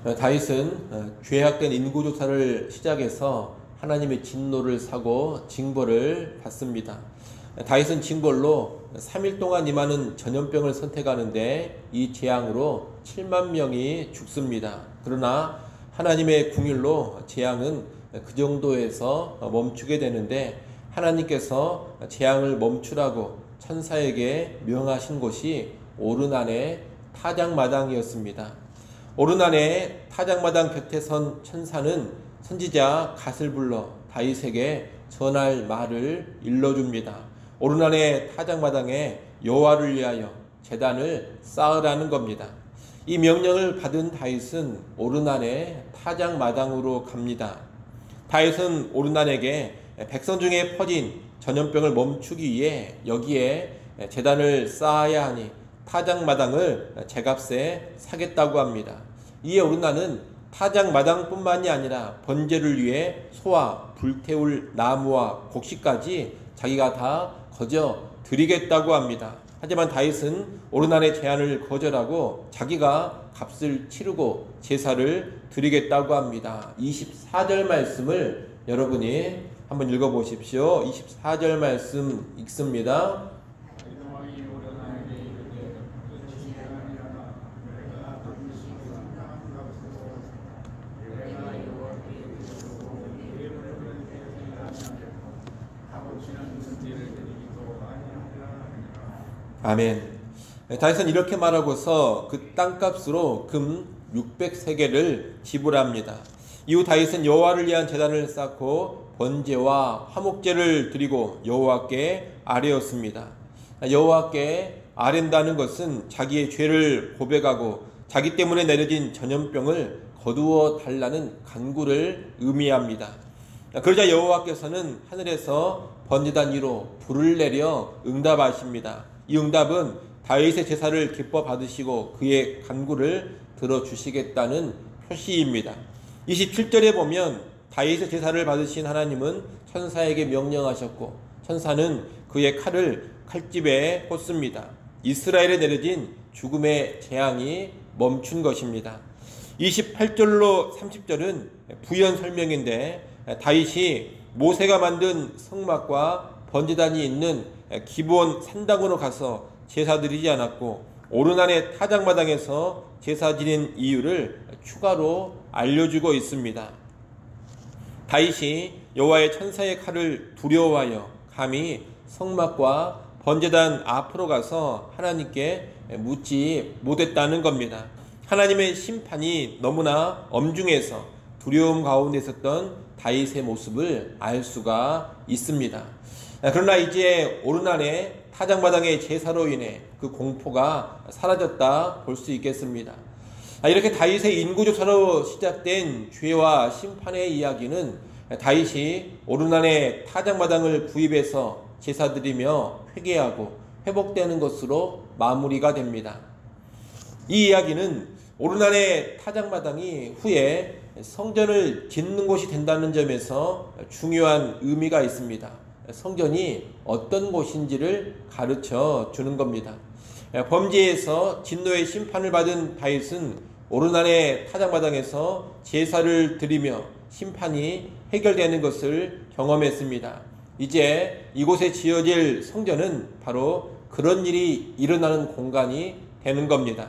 다윗은 죄악된 인구조사를 시작해서 하나님의 진노를 사고 징벌을 받습니다. 다윗은 징벌로 3일 동안 임하는 전염병을 선택하는데 이 재앙으로 7만 명이 죽습니다. 그러나 하나님의 궁율로 재앙은 그 정도에서 멈추게 되는데, 하나님께서 재앙을 멈추라고 천사에게 명하신 곳이 오르난의 타작마당이었습니다. 오르난의 타작마당 곁에 선 천사는 선지자 갓을 불러 다윗에게 전할 말을 일러줍니다. 오르난의 타작마당에 여호와를 위하여 제단을 쌓으라는 겁니다. 이 명령을 받은 다윗은 오르난의 타작마당으로 갑니다. 다윗은 오르난에게 백성 중에 퍼진 전염병을 멈추기 위해 여기에 제단을 쌓아야 하니 타작마당을 제값에 사겠다고 합니다. 이에 오르난은 타작마당뿐만이 아니라 번제를 위해 소와 불태울 나무와 곡식까지 자기가 다 거저 드리겠다고 합니다. 하지만 다윗은 오르난의 제안을 거절하고 자기가 값을 치르고 제사를 드리겠다고 합니다. 24절 말씀을 여러분이 한번 읽어보십시오. 24절 말씀 읽습니다. 아멘. 다윗은 이렇게 말하고서 그 땅값으로 금 600세겔을 지불합니다. 이후 다윗은 여호와를 위한 제단을 쌓고 번제와 화목제를 드리고 여호와께 아뢰었습니다. 여호와께 아랜다는 것은 자기의 죄를 고백하고 자기 때문에 내려진 전염병을 거두어 달라는 간구를 의미합니다. 그러자 여호와께서는 하늘에서 번제단 위로 불을 내려 응답하십니다. 이 응답은 다윗의 제사를 기뻐 받으시고 그의 간구를 들어주시겠다는 표시입니다. 27절에 보면 다윗의 제사를 받으신 하나님은 천사에게 명령하셨고 천사는 그의 칼을 칼집에 꽂습니다. 이스라엘에 내려진 죽음의 재앙이 멈춘 것입니다. 28절로 30절은 부연 설명인데, 다윗이 모세가 만든 성막과 번제단이 있는 기브온 산당으로 가서 제사 드리지 않았고 오르난의 타작마당에서 제사 드린 이유를 추가로 알려주고 있습니다. 다윗이 여호와의 천사의 칼을 두려워하여 감히 성막과 번제단 앞으로 가서 하나님께 묻지 못했다는 겁니다. 하나님의 심판이 너무나 엄중해서 두려움 가운데 있었던 다윗의 모습을 알 수가 있습니다. 그러나 이제 오르난의 타작마당의 제사로 인해 그 공포가 사라졌다 볼 수 있겠습니다. 이렇게 다윗의 인구조사로 시작된 죄와 심판의 이야기는 다윗이 오르난의 타작마당을 구입해서 제사드리며 회개하고 회복되는 것으로 마무리가 됩니다. 이 이야기는 오르난의 타작마당이 후에 성전을 짓는 곳이 된다는 점에서 중요한 의미가 있습니다. 성전이 어떤 곳인지를 가르쳐 주는 겁니다. 범죄에서 진노의 심판을 받은 다윗은 오르난의 타작마당에서 제사를 드리며 심판이 해결되는 것을 경험했습니다. 이제 이곳에 지어질 성전은 바로 그런 일이 일어나는 공간이 되는 겁니다.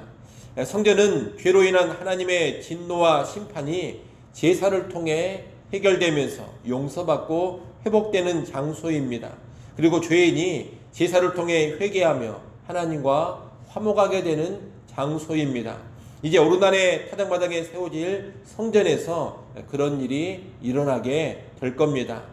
성전은 죄로 인한 하나님의 진노와 심판이 제사를 통해 해결되면서 용서받고 회복되는 장소입니다. 그리고 죄인이 제사를 통해 회개하며 하나님과 화목하게 되는 장소입니다. 이제 오르난의 타작마당에 세워질 성전에서 그런 일이 일어나게 될 겁니다.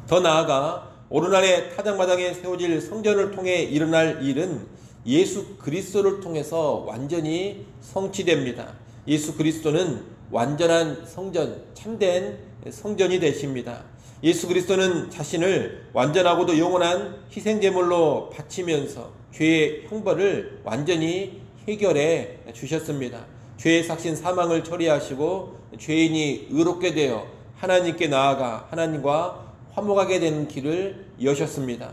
더 나아가 오르난의 타작마당에 세워질 성전을 통해 일어날 일은 예수 그리스도를 통해서 완전히 성취됩니다. 예수 그리스도는 완전한 성전, 참된 성전이 되십니다. 예수 그리스도는 자신을 완전하고도 영원한 희생제물로 바치면서 죄의 형벌을 완전히 해결해 주셨습니다. 죄의 삭신 사망을 처리하시고 죄인이 의롭게 되어 하나님께 나아가 하나님과 화목하게 되는 길을 여셨습니다.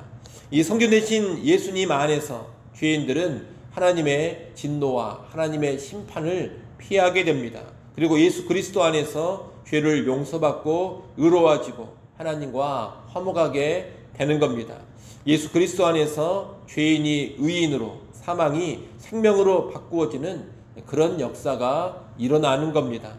이 성전 되신 예수님 안에서 죄인들은 하나님의 진노와 하나님의 심판을 피하게 됩니다. 그리고 예수 그리스도 안에서 죄를 용서받고 의로워지고 하나님과 화목하게 되는 겁니다. 예수 그리스도 안에서 죄인이 의인으로, 사망이 생명으로 바꾸어지는 그런 역사가 일어나는 겁니다.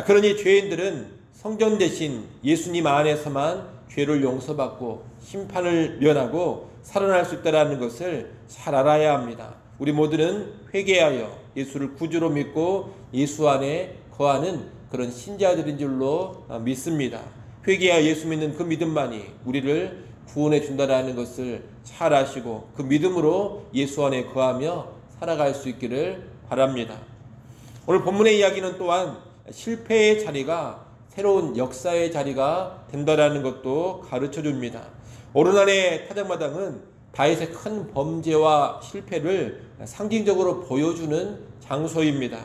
그러니 죄인들은 성전 대신 예수님 안에서만 죄를 용서받고 심판을 면하고 살아날 수 있다는 것을 잘 알아야 합니다. 우리 모두는 회개하여 예수를 구주로 믿고 예수 안에 거하는 그런 신자들인 줄로 믿습니다. 회개하여 예수 믿는 그 믿음만이 우리를 구원해 준다라는 것을 잘 아시고 그 믿음으로 예수 안에 거하며 살아갈 수 있기를 바랍니다. 오늘 본문의 이야기는 또한 실패의 자리가 새로운 역사의 자리가 된다라는 것도 가르쳐 줍니다. 오르난의 타작마당은 다윗의 큰 범죄와 실패를 상징적으로 보여주는 장소입니다.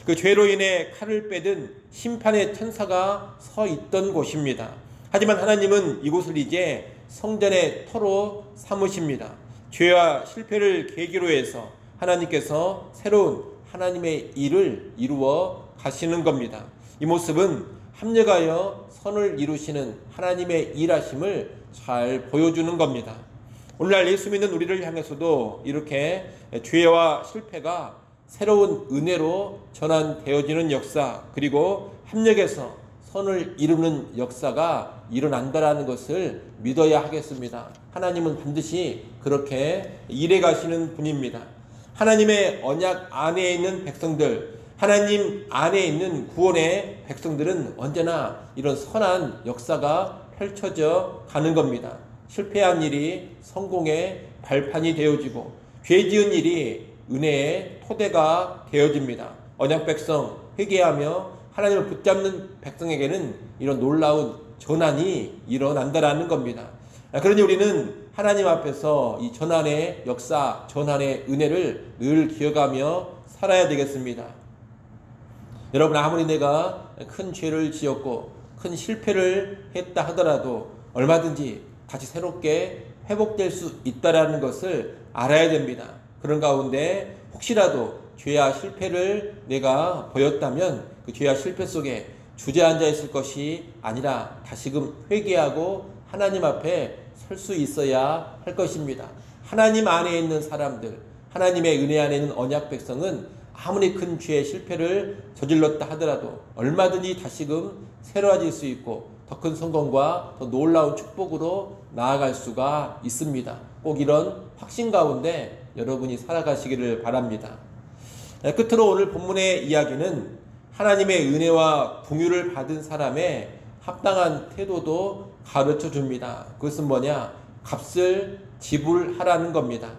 그 죄로 인해 칼을 빼든 심판의 천사가 서 있던 곳입니다. 하지만 하나님은 이곳을 이제 성전의 터로 삼으십니다. 죄와 실패를 계기로 해서 하나님께서 새로운 하나님의 일을 이루어 가시는 겁니다. 이 모습은 합력하여 선을 이루시는 하나님의 일하심을 잘 보여주는 겁니다. 오늘날 예수 믿는 우리를 향해서도 이렇게 죄와 실패가 새로운 은혜로 전환되어지는 역사, 그리고 합력해서 선을 이루는 역사가 일어난다라는 것을 믿어야 하겠습니다. 하나님은 반드시 그렇게 일해 가시는 분입니다. 하나님의 언약 안에 있는 백성들, 하나님 안에 있는 구원의 백성들은 언제나 이런 선한 역사가 펼쳐져 가는 겁니다. 실패한 일이 성공의 발판이 되어지고 죄 지은 일이 은혜의 토대가 되어집니다. 언약 백성 회개하며 하나님을 붙잡는 백성에게는 이런 놀라운 전환이 일어난다라는 겁니다. 그러니 우리는 하나님 앞에서 이 전환의 역사, 전환의 은혜를 늘 기억하며 살아야 되겠습니다. 여러분, 아무리 내가 큰 죄를 지었고 큰 실패를 했다 하더라도 얼마든지 다시 새롭게 회복될 수 있다는 것을 알아야 됩니다. 그런 가운데 혹시라도 죄와 실패를 내가 보였다면 그 죄와 실패 속에 주저앉아 있을 것이 아니라 다시금 회개하고 하나님 앞에 설 수 있어야 할 것입니다. 하나님 안에 있는 사람들, 하나님의 은혜 안에 있는 언약 백성은 아무리 큰 죄의 실패를 저질렀다 하더라도 얼마든지 다시금 새로워질 수 있고 더 큰 성공과 더 놀라운 축복으로 나아갈 수가 있습니다. 꼭 이런 확신 가운데 여러분이 살아가시기를 바랍니다. 끝으로 오늘 본문의 이야기는 하나님의 은혜와 긍휼을 받은 사람의 합당한 태도도 가르쳐 줍니다. 그것은 뭐냐? 값을 지불하라는 겁니다.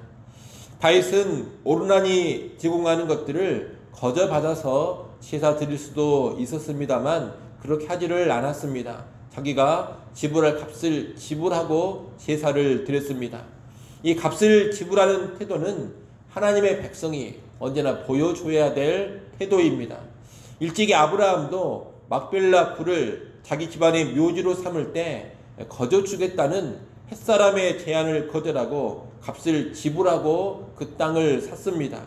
다윗은 오르난이 제공하는 것들을 거저 받아서 제사 드릴 수도 있었습니다만 그렇게 하지를 않았습니다. 자기가 지불할 값을 지불하고 제사를 드렸습니다. 이 값을 지불하는 태도는 하나님의 백성이 언제나 보여줘야 될 태도입니다. 일찍이 아브라함도 막벨라 굴을 자기 집안의 묘지로 삼을 때 거저 주겠다는 햇사람의 제안을 거절하고 값을 지불하고 그 땅을 샀습니다.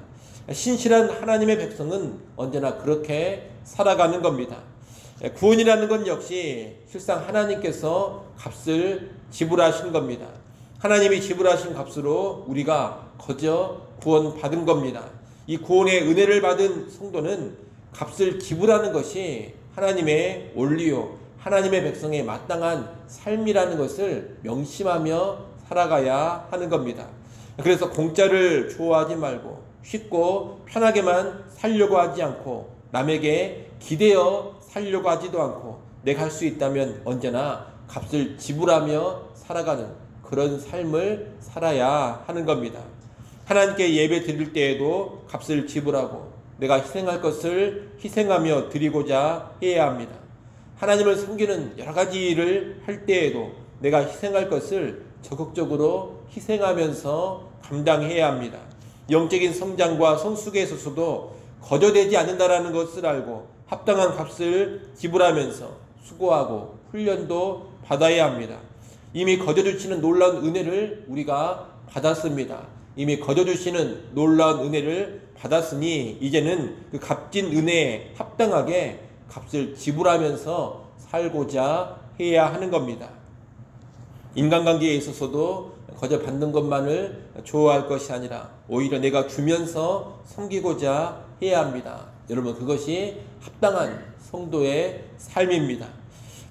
신실한 하나님의 백성은 언제나 그렇게 살아가는 겁니다. 구원이라는 건 역시 실상 하나님께서 값을 지불하신 겁니다. 하나님이 지불하신 값으로 우리가 거저 구원받은 겁니다. 이 구원의 은혜를 받은 성도는 값을 지불하는 것이 하나님의 원리요, 하나님의 백성의 마땅한 삶이라는 것을 명심하며 살아가야 하는 겁니다. 그래서 공짜를 좋아하지 말고 쉽고 편하게만 살려고 하지 않고 남에게 기대어 살려고 하지도 않고 내가 할 수 있다면 언제나 값을 지불하며 살아가는 그런 삶을 살아야 하는 겁니다. 하나님께 예배 드릴 때에도 값을 지불하고 내가 희생할 것을 희생하며 드리고자 해야 합니다. 하나님을 섬기는 여러 가지 일을 할 때에도 내가 희생할 것을 적극적으로 희생하면서 감당해야 합니다. 영적인 성장과 성숙에 있어서도 거저되지 않는다라는 것을 알고 합당한 값을 지불하면서 수고하고 훈련도 받아야 합니다. 이미 거저주시는 놀라운 은혜를 우리가 받았습니다. 이미 거저주시는 놀라운 은혜를 받았으니 이제는 그 값진 은혜에 합당하게 값을 지불하면서 살고자 해야 하는 겁니다. 인간관계에 있어서도 거저 받는 것만을 좋아할 것이 아니라 오히려 내가 주면서 섬기고자 해야 합니다. 여러분, 그것이 합당한 성도의 삶입니다.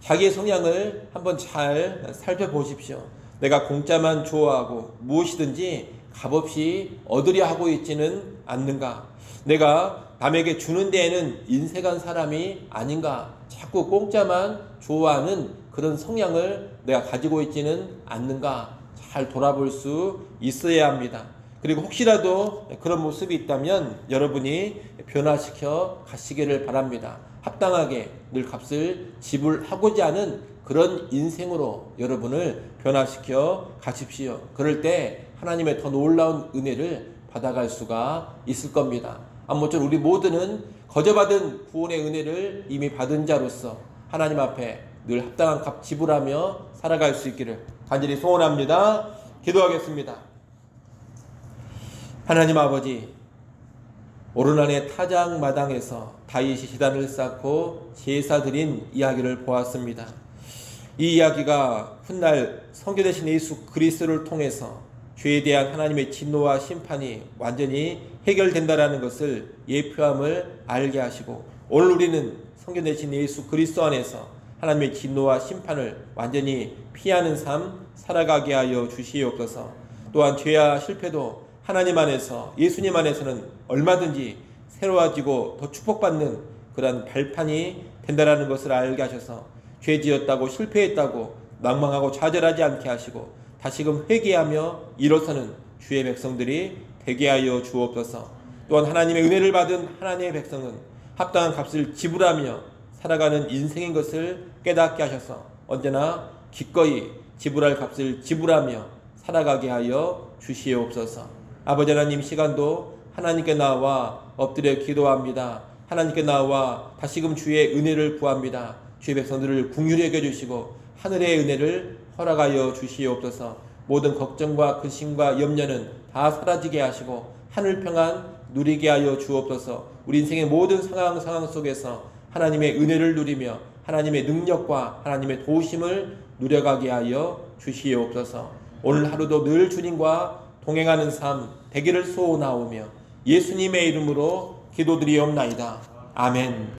자기의 성향을 한번 잘 살펴보십시오. 내가 공짜만 좋아하고 무엇이든지 값없이 얻으려 하고 있지는 않는가? 내가 남에게 주는 데에는 인색한 사람이 아닌가? 자꾸 공짜만 좋아하는 그런 성향을 내가 가지고 있지는 않는가? 잘 돌아볼 수 있어야 합니다. 그리고 혹시라도 그런 모습이 있다면 여러분이 변화시켜 가시기를 바랍니다. 합당하게 늘 값을 지불하고자 하는 그런 인생으로 여러분을 변화시켜 가십시오. 그럴 때 하나님의 더 놀라운 은혜를 받아갈 수가 있을 겁니다. 아무쪼록 우리 모두는 거저 받은 구원의 은혜를 이미 받은 자로서 하나님 앞에 늘 합당한 값 지불하며 살아갈 수 있기를 간절히 소원합니다. 기도하겠습니다. 하나님 아버지, 오르난의 타작마당에서 다윗이 제단을 쌓고 제사 드린 이야기를 보았습니다. 이 이야기가 훗날 성교 되신 예수 그리스도를 통해서 죄에 대한 하나님의 진노와 심판이 완전히 해결된다라는 것을 예표함을 알게 하시고, 오늘 우리는 성교 되신 예수 그리스도 안에서 하나님의 진노와 심판을 완전히 피하는 삶 살아가게 하여 주시옵소서. 또한 죄와 실패도 하나님 안에서, 예수님 안에서는 얼마든지 새로워지고 더 축복받는 그런 발판이 된다라는 것을 알게 하셔서 죄 지었다고 실패했다고 낭망하고 좌절하지 않게 하시고 다시금 회개하며 일어서는 주의 백성들이 되게 하여 주옵소서. 또한 하나님의 은혜를 받은 하나님의 백성은 합당한 값을 지불하며 살아가는 인생인 것을 깨닫게 하셔서 언제나 기꺼이 지불할 값을 지불하며 살아가게 하여 주시옵소서. 아버지 하나님, 시간도 하나님께 나와 엎드려 기도합니다. 하나님께 나와 다시금 주의 은혜를 구합니다. 주의 백성들을 긍휼히 여겨주시고 하늘의 은혜를 허락하여 주시옵소서. 모든 걱정과 근심과 염려는 다 사라지게 하시고 하늘 평안 누리게 하여 주옵소서. 우리 인생의 모든 상황 속에서 하나님의 은혜를 누리며 하나님의 능력과 하나님의 도우심을 누려가게 하여 주시옵소서. 오늘 하루도 늘 주님과 동행하는 삶 되기를 소원하오며 예수님의 이름으로 기도드리옵나이다. 아멘.